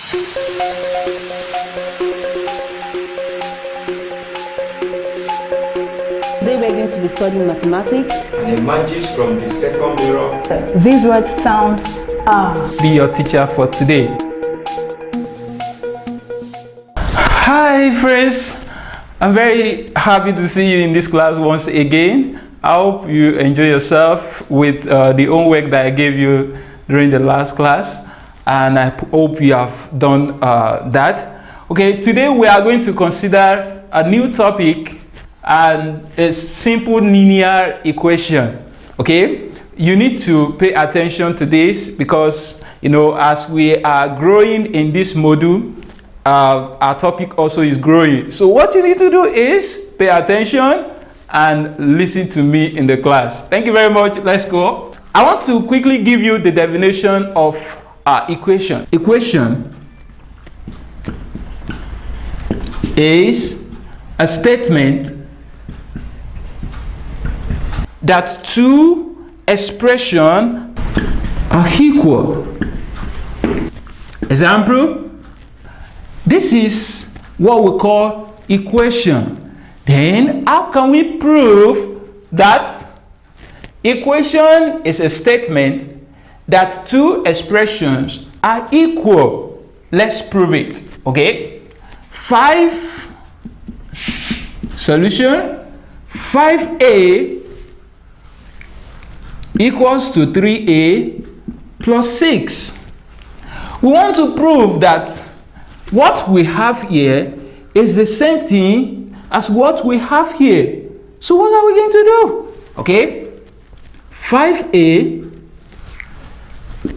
Today we're going to be studying mathematics. And emerges from the second mirror. These words sound Be your teacher for today. Hi friends, I'm very happy to see you in this class once again. I hope you enjoy yourself with the homework that I gave you during the last class, and I hope you have done that. Okay, today we are going to consider a new topic, and a simple linear equation. Okay, you need to pay attention to this because, you know, as we are growing in this module, our topic also is growing. So what you need to do is pay attention and listen to me in the class. Thank you very much. Let's go. I want to quickly give you the definition of equation. Equation is a statement that two expressions are equal. Example, this is what we call equation. Then how can we prove that equation is a statement that two expressions are equal? Let's prove it. Okay, 5 solution, 5a equals to 3a plus 6. We want to prove that what we have here is the same thing as what we have here. So what are we going to do? Okay, 5a,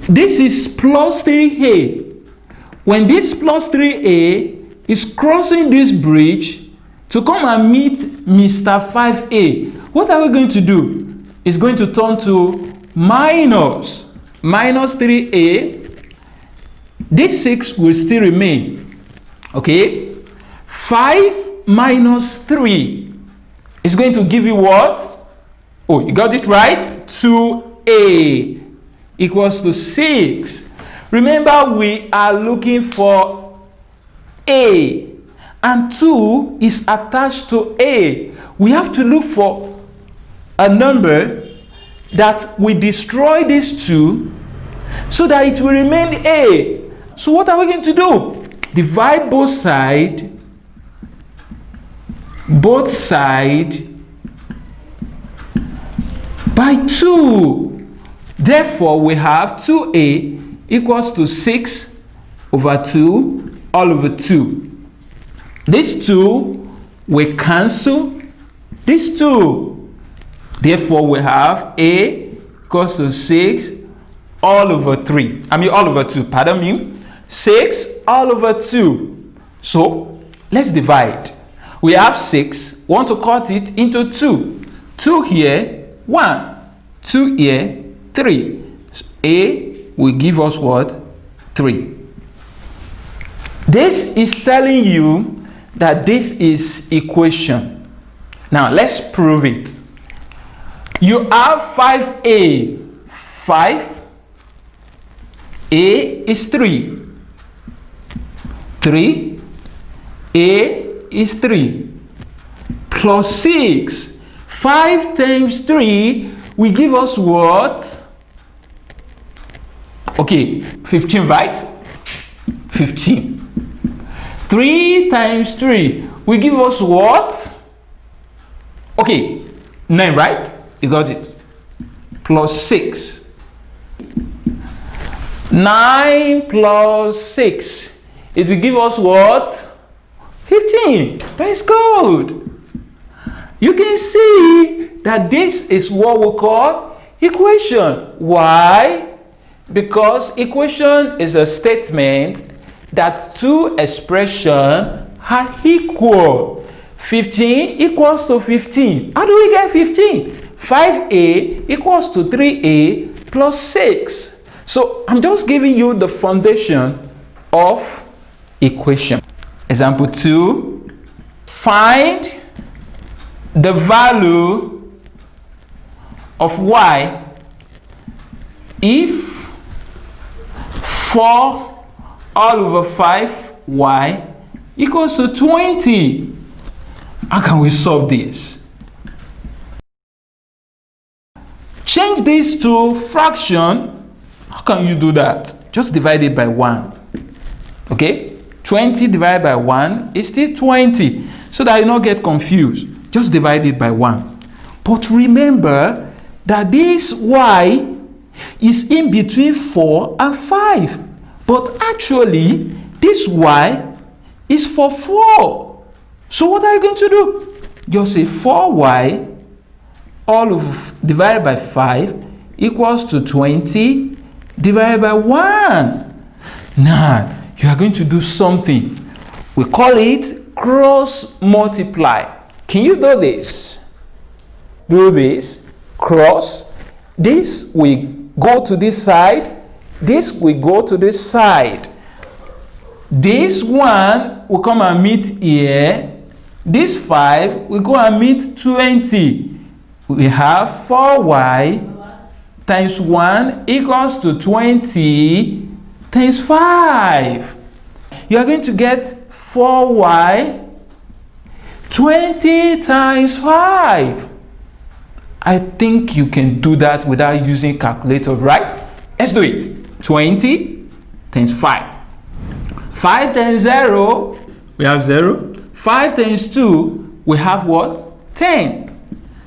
this is plus 3a. When this plus 3a is crossing this bridge to come and meet Mr. 5a, what are we going to do? It's going to turn to minus 3a. This 6 will still remain. Okay, 5 minus 3 is going to give you what? Oh, you got it right. 2a equals to 6. Remember, we are looking for a, and 2 is attached to a. We have to look for a number that will destroy these 2 so that it will remain a. So what are we going to do? Divide both sides by 2. Therefore we have 2a equals to 6 over 2 all over 2. These 2 will cancel these 2. Therefore, we have a equals to 6 all over 3. All over 2, pardon me. 6 all over 2. So, let's divide. We have 6. Want to cut it into 2. 2 here, 1. 2 here, 3. So, a will give us what? 3. This is telling you that this is equation. Now, let's prove it. You have 5a. 5. A is 3. 3. A is 3. Plus 6. 5 times 3 will give us what? Okay, 15, right? 15. 3 times 3 will give us what? Okay, 9, right? You got it. Plus 6. 9 plus 6. It will give us what? 15. That's good. You can see that this is what we call equation. Why? Because equation is a statement that two expressions are equal. 15 equals to 15. How do we get 15? 5a equals to 3a plus 6. So I'm just giving you the foundation of equation. Example 2. Find the value of y if 4 all over 5y equals to 20. How can we solve this? Change this to fraction. How can you do that? Just divide it by 1. Okay? 20 divided by 1 is still 20. So that you don't get confused. Just divide it by 1. But remember that this y is in between 4 and 5. But actually, this y is for 4. So what are you going to do? Just say 4y all of divided by 5 equals to 20 divided by 1. Now, you are going to do something. We call it cross multiply. Can you do this? Do this. Cross. This will go to this side. This will go to this side. This one will come and meet here. This 5 will go and meet 20. We have 4y times 1 equals to 20 times 5. You are going to get 4y 20 times 5. I think you can do that without using calculator, right? Let's do it. 20 times 5. 5 times 0, we have 0. 5 times 2, we have what? 10.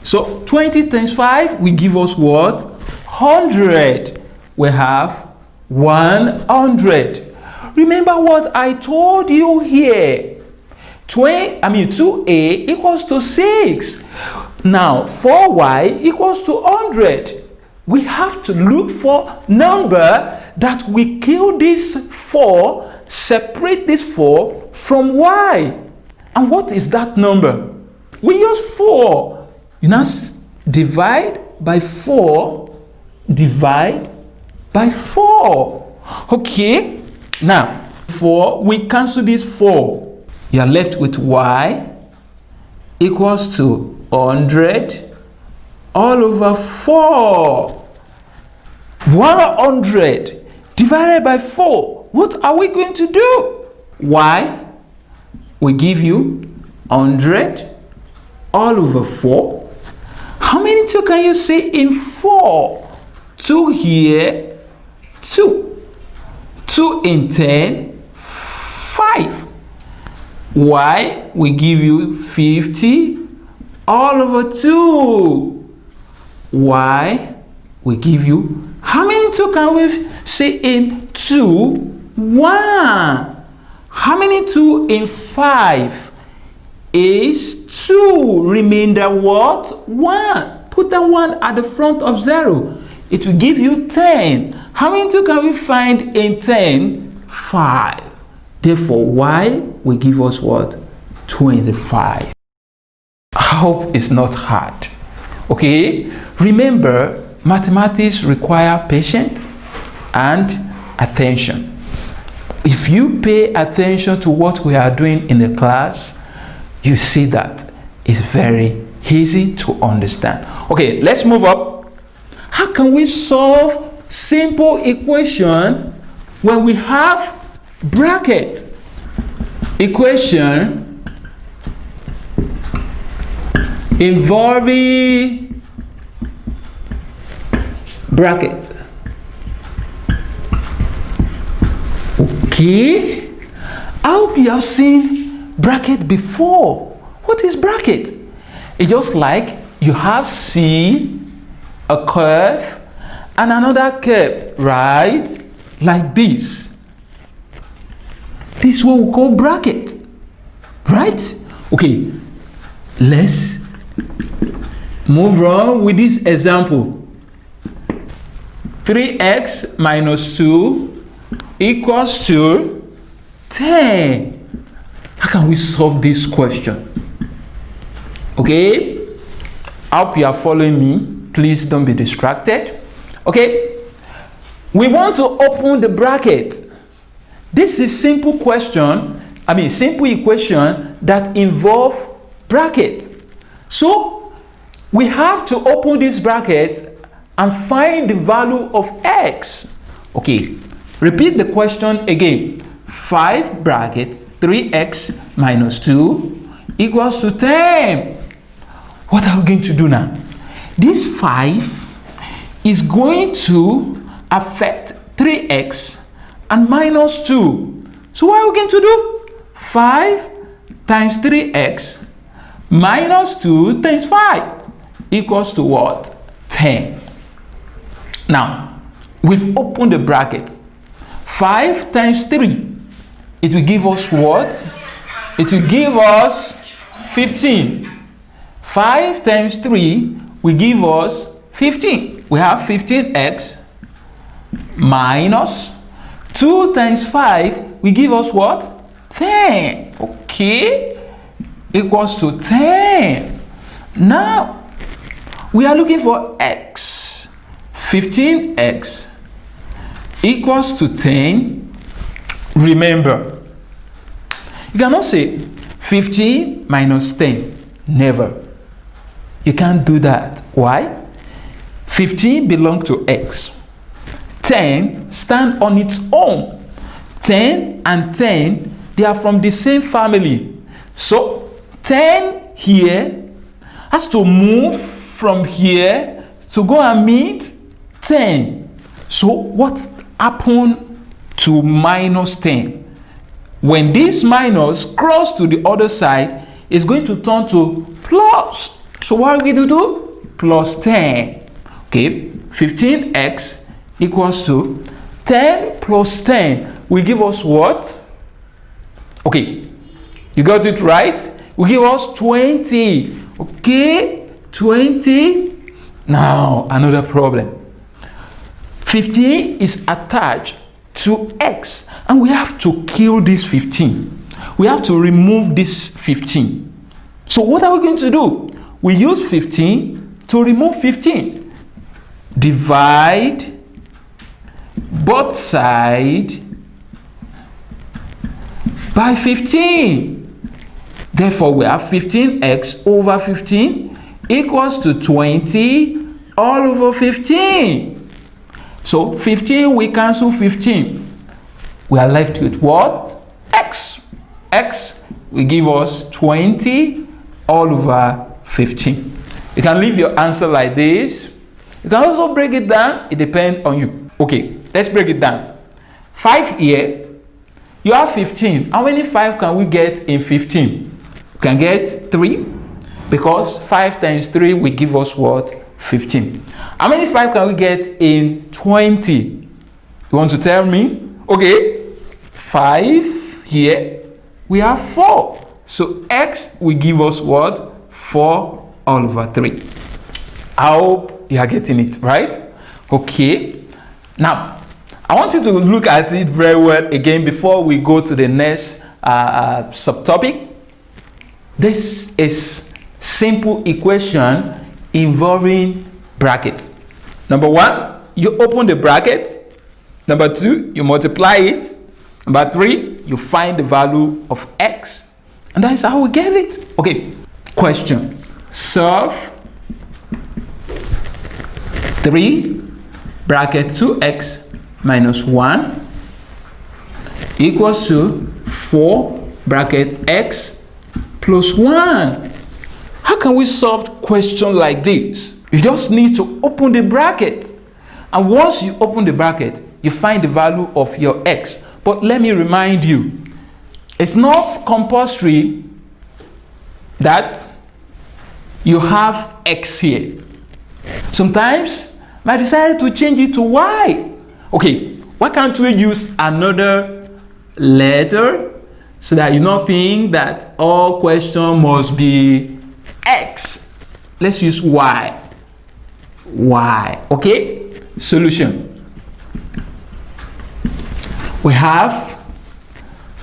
So 20 times 5 will give us what? 100. We have 100. Remember what I told you here. 2a equals to 6. Now 4y equals to 100. We have to look for number that will kill this 4, separate this 4 from y. And what is that number? We use 4. You now divide by 4, divide by 4. Okay, now 4, we cancel this 4. You are left with y equals to 100 all over 4. 100 divided by 4. What are we going to do? Y will give you 100 all over 4. How many 2 can you see in 4? 2 here, 2. 2 in 10, 5. Y will give you 50 all over 2. Y will give you, how many 2 can we see in 2? 1. How many 2 in 5? Is 2. Remainder what? 1. Put that 1 at the front of 0. It will give you 10. How many 2 can we find in 10? 5. Therefore, y will give us what? 25. I hope it's not hard. Okay? Remember, mathematics require patience and attention. If you pay attention to what we are doing in the class, you see that it's very easy to understand. Okay, let's move up. How can we solve simple equation when we have bracket? Equation involving bracket. Okay, I hope you have seen bracket before. What is bracket? It's just like you have C, a curve, and another curve, right? Like this. This is what we call bracket, right? Okay, let's move on with this example. 3x minus 2 equals to 10. How can we solve this question? Okay, I hope you are following me. Please don't be distracted. Okay, we want to open the bracket. This is simple question, simple equation that involve bracket. So we have to open this bracket and find the value of x. Okay, repeat the question again. 5 bracket 3x minus 2 equals to 10. What are we going to do now? This 5 is going to affect 3x and minus 2. So what are we going to do? 5 times 3x minus 2 times 5 equals to what? 10. Now, we've opened the bracket. 5 times 3. It will give us what? It will give us 15. 5 times 3 will give us 15. We have 15x minus 2 times 5 will give us what? 10. Okay, equals to 10. Now we are looking for x. 15x equals to 10. Remember, you cannot say 15 minus 10. Never. You can't do that. Why? 15 belongs to x. 10 stand on its own. 10 and 10, they are from the same family. So 10 here has to move from here to go and meet 10. So what happened to minus 10? When this minus cross to the other side, it's going to turn to plus. So what are we going to do? Plus 10. Okay, 15x equals to 10 plus 10 will give us what? Okay, you got it right? Will give us 20. Okay, 20. Now another problem. 15 is attached to x, and we have to kill this 15. We have to remove this 15. So what are we going to do? We use 15 to remove 15. Divide both sides by 15. Therefore, we have 15x over 15 equals to 20 all over 15. So 15, we cancel 15. We are left with what? X. X will give us 20 all over 15. You can leave your answer like this. You can also break it down. It depends on you. Okay, let's break it down. 5 here. You have 15. How many 5 can we get in 15? We can get 3, because 5 times 3 will give us what? 15. How many 5 can we get in 20? You want to tell me? Okay, 5 here. We have 4. So x will give us what? 4 all over 3. I hope you are getting it right. Okay, now I want you to look at it very well again before we go to the next subtopic. This is simple equation involving brackets. Number 1, you open the bracket. Number 2, you multiply it. Number 3, you find the value of x, and that is how we get it. Okay, question. Solve 3 bracket 2x minus 1 equals to 4 bracket x plus 1. How can we solve questions like this? You just need to open the bracket, and once you open the bracket, you find the value of your x. But let me remind you, it's not compulsory that you have x here. Sometimes I decided to change it to y. Okay, why can't we use another letter so that you not think that all question must be x? Let's use y. Y. Okay, solution. We have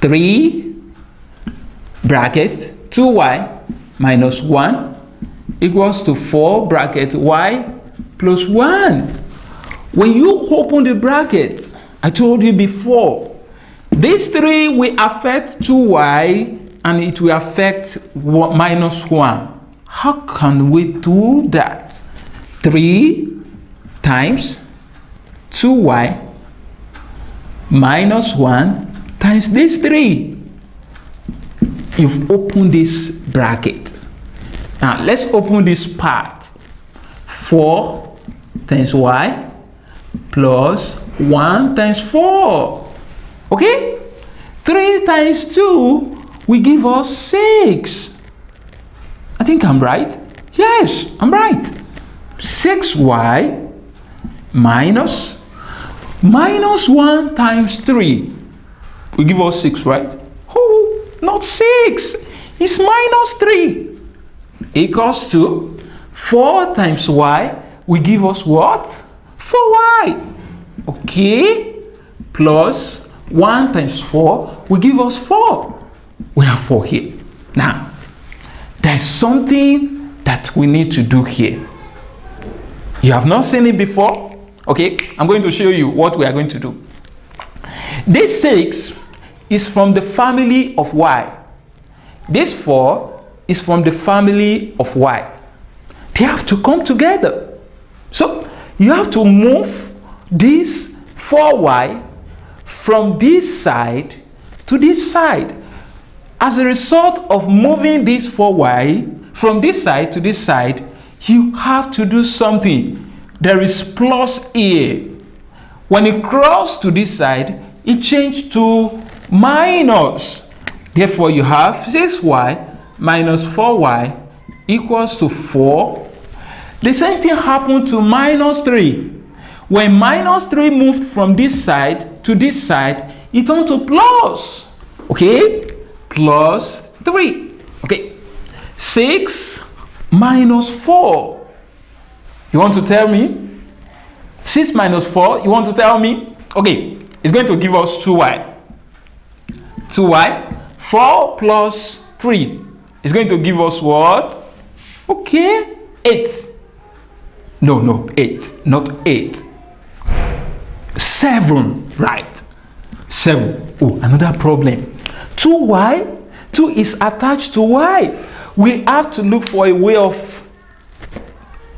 3 bracket 2y minus 1 equals to 4 bracket y plus 1. When you open the bracket, I told you before, this 3 will affect 2y and it will affect minus 1. How can we do that? 3 times 2y minus 1 times this 3. You've opened this bracket. Now let's open this part. 4 times y plus 1 times 4. Okay? 3 times 2 will give us 6. I think I'm right. Yes, I'm right. 6y minus 1 times 3 will give us 6, right? Oh, not 6. It's minus 3 equals to 4 times y will give us what? 4y. Okay, plus 1 times 4 will give us 4. We have 4 here. Now, there's something that we need to do here. You have not seen it before. Okay, I'm going to show you what we are going to do. This 6 is from the family of y. This 4 is from the family of y. They have to come together. So you have to move this 4y from this side to this side. As a result of moving this 4y from this side to this side, you have to do something. There is plus here. When it crosses to this side, it changed to minus. Therefore, you have 6y minus 4y equals to 4. The same thing happened to minus 3. When minus 3 moved from this side to this side, it turned to plus. Okay? Plus 3. Okay. 6 minus 4. You want to tell me? 6 minus 4, you want to tell me? Okay. It's going to give us 2y. 2y. 4 plus 3 is going to give us what? Okay. 8. No, 8. Not 8. 7. Right. 7. Oh, another problem. 2y. 2 is attached to y. We have to look for a way of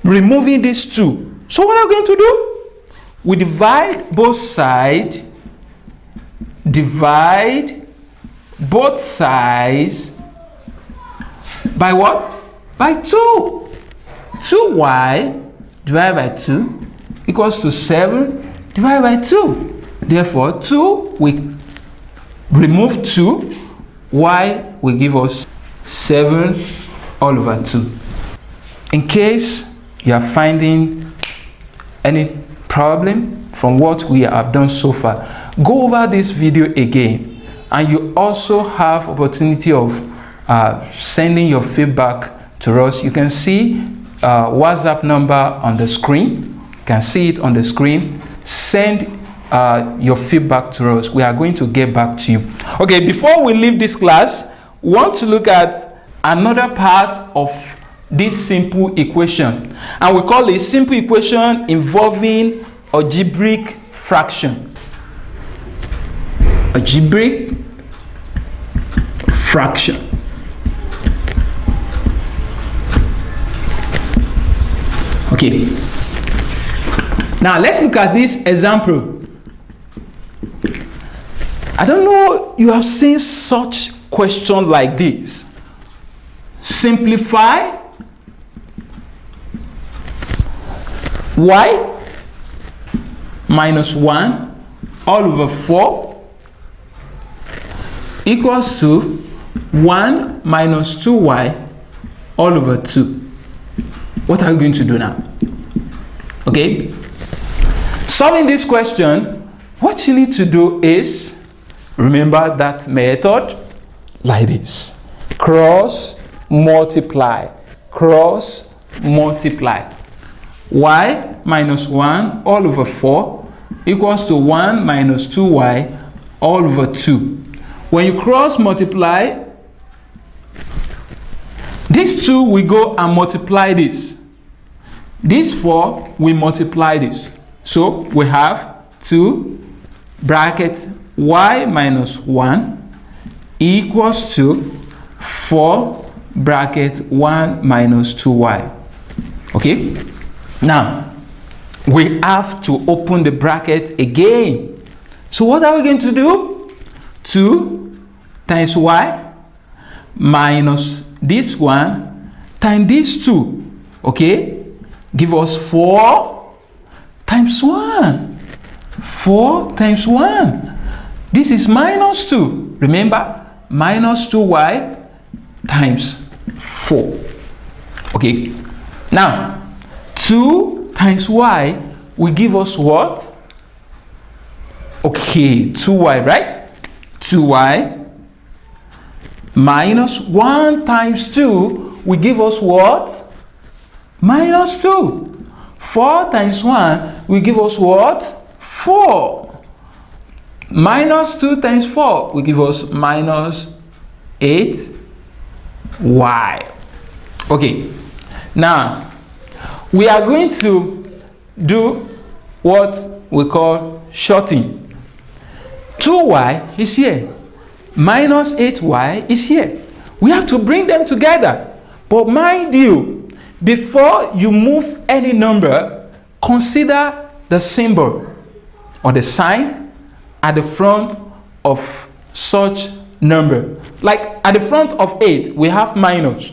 removing these 2. So what are we going to do? We divide both sides. Divide both sides by what? By 2. 2y divided by 2 equals to 7 divided by 2. Therefore, 2, we remove 2. Y will give us 7 all over 2. In case you are finding any problem from what we have done so far, go over this video again, and you also have opportunity of sending your feedback to us. You can see WhatsApp number on the screen. You can see it on the screen. Send your feedback to us. We are going to get back to you. Okay, before we leave this class, we want to look at another part of this simple equation, and we call it simple equation involving algebraic fraction. Algebraic fraction. Okay, now let's look at this example. I don't know, you have seen such question like this. Simplify y minus 1 all over 4 equals to 1 minus 2y all over 2. What are we going to do now? Okay, solving this question, what you need to do is remember that method like this: cross multiply, cross multiply. Y minus 1 all over 4 equals to 1 minus 2y all over 2. When you cross multiply, these 2 will go and multiply this. This 4 will multiply this. So we have 2 bracket y minus 1 equals to 4 bracket 1 minus 2y. Okay, now we have to open the bracket again. So what are we going to do? 2 times y minus this one times this 2. Okay, give us 4 times 1. 4 times 1. This is minus 2. Remember, minus 2y times 4. Okay, now 2 times y will give us what? Okay, 2y, right? 2y minus 1 times 2 will give us what? Minus 2. 4 times 1 will give us what? 4. Minus 2 times 4 will give us minus 8y. Okay, now we are going to do what we call shorting. 2y is here, minus 8y is here. We have to bring them together. But mind you, before you move any number, consider the symbol or the sign at the front of such number. Like at the front of 8, we have minus.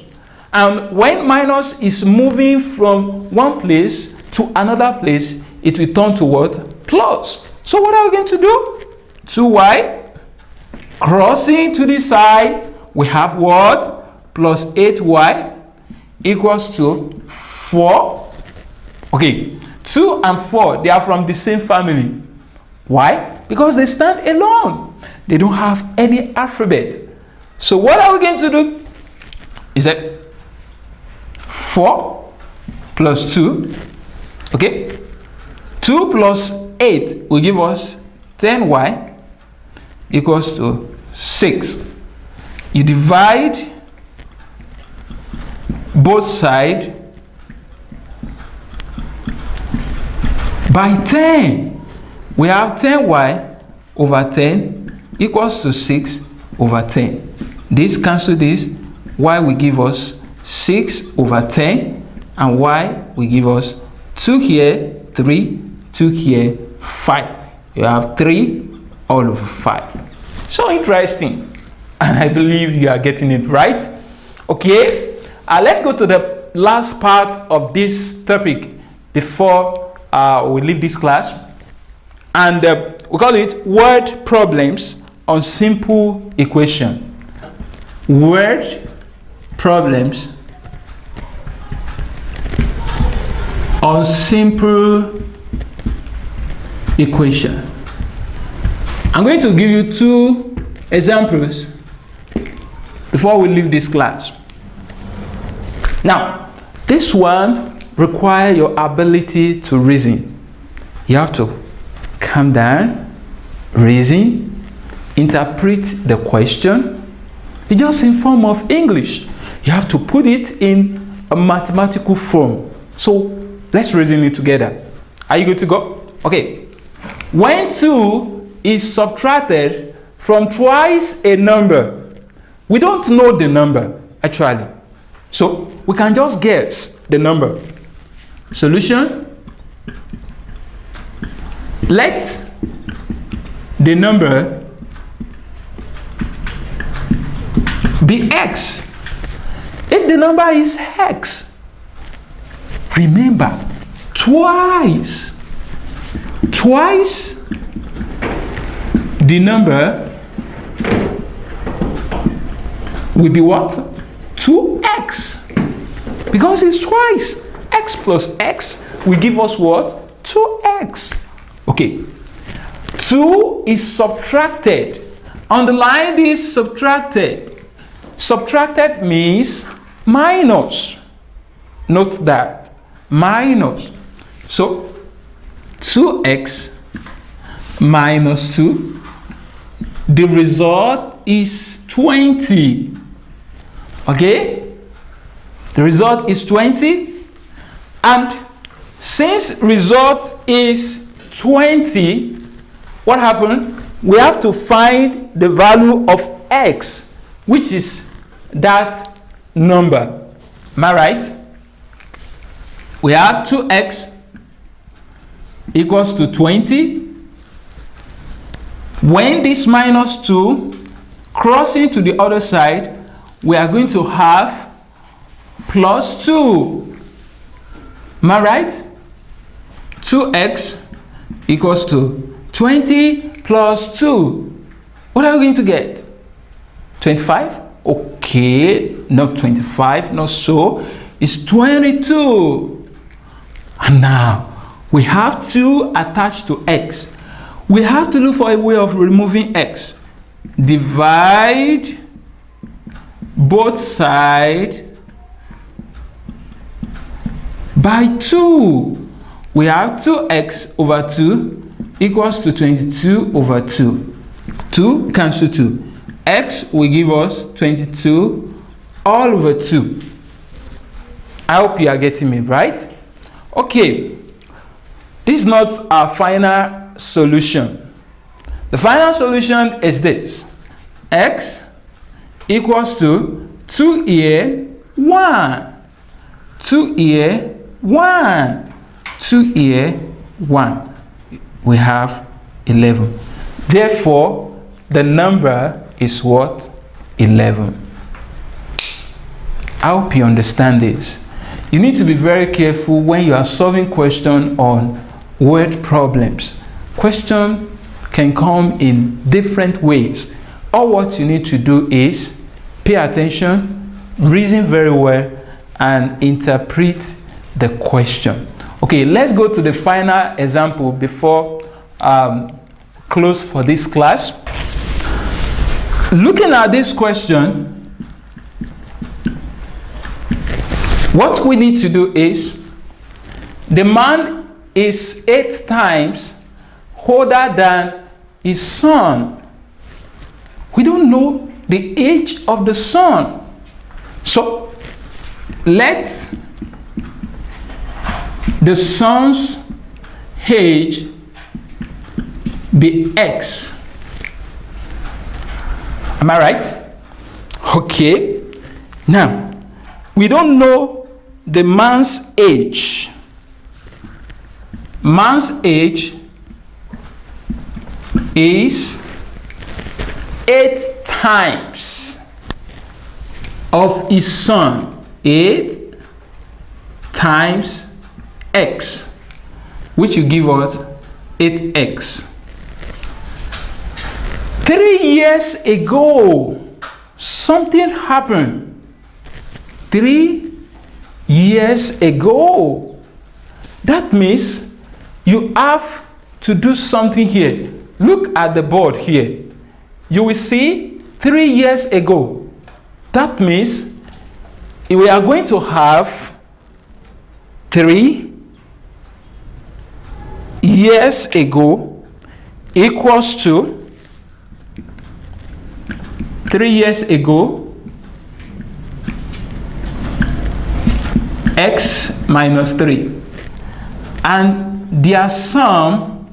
And when minus is moving from one place to another place, it will turn to what? Plus. So what are we going to do? 2y crossing to the side, we have what? Plus 8y equals to 4. Okay, 2 and 4, they are from the same family. Why? Because they stand alone. They don't have any alphabet. So what are we going to do? Is that 4 plus 2, okay? 2 plus 8 will give us 10y equals to 6. You divide both sides by 10. We have 10y over 10 equals to 6 over 10. This cancel this. Y will give us 6 over 10, and y will give us 2 here, 3, 2 here, 5. You have 3 all over 5. So interesting, and I believe you are getting it right. Okay, let's go to the last part of this topic before we leave this class, and we call it word problems on simple equation. Word problems on simple equation. I'm going to give you 2 examples before we leave this class. Now, this one requires your ability to reason. You have to calm down, reason, interpret the question. It's just in form of English. You have to put it in a mathematical form. So let's reason it together. Are you good to go? Okay. When 2 is subtracted from twice a number, we don't know the number actually, so we can just guess the number. Solution: let the number be x. If the number is x, remember, twice the number will be what? 2x. Because it's twice. X plus x will give us what? 2x. Okay. 2 is subtracted. Underline this: subtracted. Subtracted means minus. Note that. Minus. So 2x minus 2. The result is 20. Okay? The result is 20. And since result is 20, what happened? We have to find the value of x, which is that number. Am I right? We have 2x equals to 20. When this minus 2 crossing to the other side, we are going to have plus 2. Am I right? 2x equals to 20 plus 2. What are we going to get? 25? Okay, not 25, not so. It's 22. And now we have to attach to x. We have to look for a way of removing x. Divide both sides by 2. We have 2x over 2 equals to 22 over 2. 2 cancel 2. X will give us 22 all over 2. I hope you are getting me right. Okay, this is not our final solution. The final solution is this. X equals to 2 here, 1. 2 here, 1. 2 here, 1. We have 11. Therefore, the number is what? 11. I hope you understand this. You need to be very careful when you are solving questions on word problems. Question can come in different ways. All what you need to do is pay attention, reason very well, and interpret the question. Okay, let's go to the final example before close for this class. Looking at this question, what we need to do is, the man is 8 times older than his son. We don't know the age of the son. So let the son's age be x. Am I right? Okay. Now, we don't know the man's age. Man's age is 8 times of his son. 8 times x, which will give us 8x. 3 years ago, something happened. 3 years ago. That means you have to do something here. Look at the board here. You will see 3 years ago. That means we are going to have 3 years ago equals to 3 years ago x minus 3, and their sum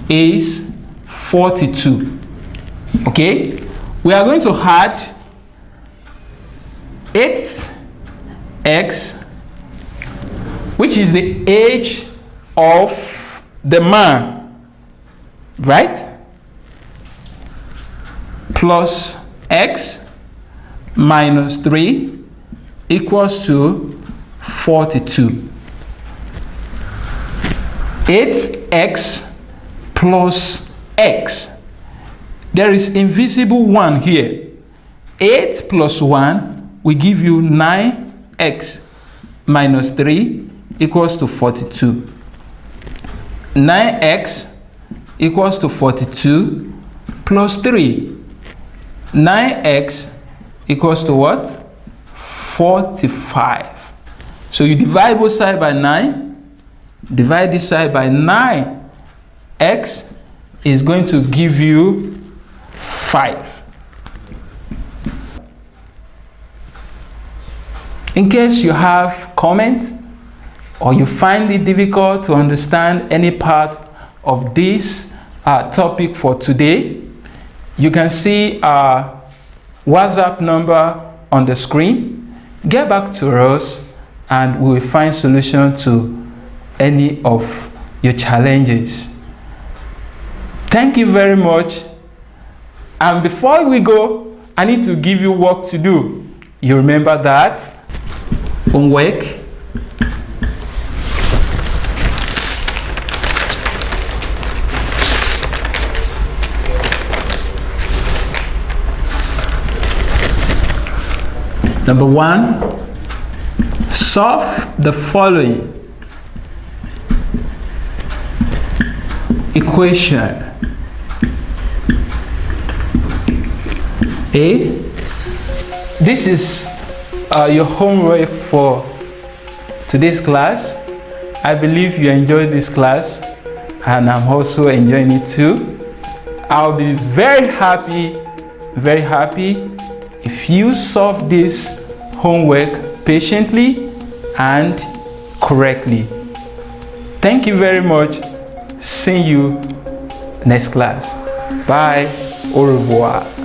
is 42. Okay, we are going to add 8x, which is the age of the man, right? Plus x minus 3 equals to 42. 8x plus x. There is invisible 1 here. 8 plus 1 will give you 9x minus 3 equals to 42. 9x equals to 42 plus 3. 9x equals to what? 45. So you divide both sides by 9. Divide this side by 9. X is going to give you 5. In case you have comments or you find it difficult to understand any part of this topic for today, you can see our WhatsApp number on the screen. Get back to us and we will find solution to any of your challenges. Thank you very much. And before we go, I need to give you work to do. You remember that? Homework. Number 1, solve the following equation. A. This is your homework for today's class. I believe you enjoyed this class, and I'm also enjoying it too. I'll be very happy if you solve this homework patiently and correctly. Thank you very much. See you next class. Bye. Au revoir.